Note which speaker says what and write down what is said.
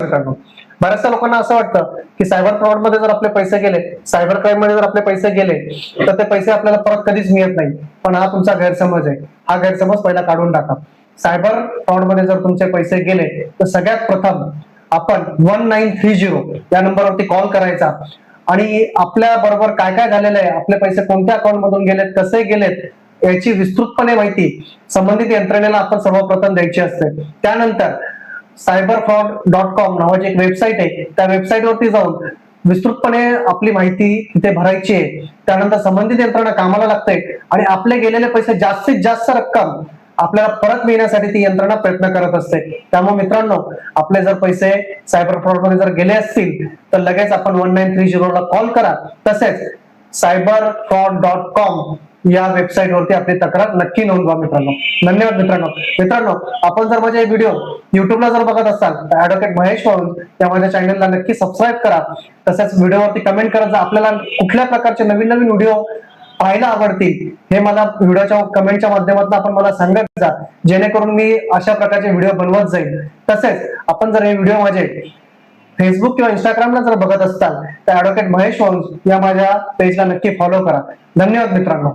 Speaker 1: मित्रांनो, बऱ्याचशा लोकांना असं वाटतं की सायबर फ्रॉड मध्ये जर आपले पैसे गेले, सायबर क्राईम मध्ये जर आपले पैसे गेले तर ते पैसे आपल्याला परत कधीच मिळत नाही. पण हा तुमचा गैरसमज आहे. हा गैरसमज पहिला काढून टाका. सायबर फ्रॉड मध्ये जर तुमचे पैसे गेले तर सगळ्यात प्रथम आपण 1930 या नंबरवरती कॉल करायचा आणि आपल्या बरोबर काय काय झालेलं आहे, आपले पैसे कोणत्या अकाउंट मधून गेलेत, कसे गेलेत याची विस्तृतपणे माहिती संबंधित यंत्रणेला आपण सर्वप्रथम द्यायची असते. त्यानंतर cyberfraud.com नावाची एक वेबसाईट आहे, त्या वेबसाईटवरती जाऊन विस्तृतपणे आपली माहिती तिथे भरायची आहे. त्यानंतर संबंधित यंत्रणा कामाला लागते आणि आपले गेलेले पैसे जास्तीत जास्त रक्कम आपल्याला परत मिळण्यासाठी ती यंत्रणा प्रयत्न करत असते. त्यामुळे मित्रांनो, आपले जर पैसे सायबर फ्रॉड मध्ये जर गेले असतील तर लगेच आपण 1930 ला कॉल करा. तसेच cyberfraud.com या वेबसाईट वरती आपली तक्रार नक्की नोंदवा मित्रांनो. धन्यवाद मित्रांनो, आपण जर माझे व्हिडिओ युट्यूबला जर बघत असाल तर ऍडव्होकेट महेश वाळुंज या माझ्या चॅनलला नक्की सबस्क्राईब करा. तसेच व्हिडिओवरती कमेंट करत जा, आपल्याला कुठल्या प्रकारचे नवीन नवीन व्हिडिओ पाहायला आवडतील हे मला व्हिडिओच्या कमेंटच्या माध्यमातून आपण मला सांगत जा, जेणेकरून मी अशा प्रकारचे व्हिडिओ बनवत जाईल. तसेच आपण जर हे व्हिडिओ माझे फेसबुक किंवा इंस्टाग्रामला जर बघत असताल तर ऍडव्होकेट महेश वाळुंज या माझ्या पेजला नक्की फॉलो करा. धन्यवाद मित्रांनो.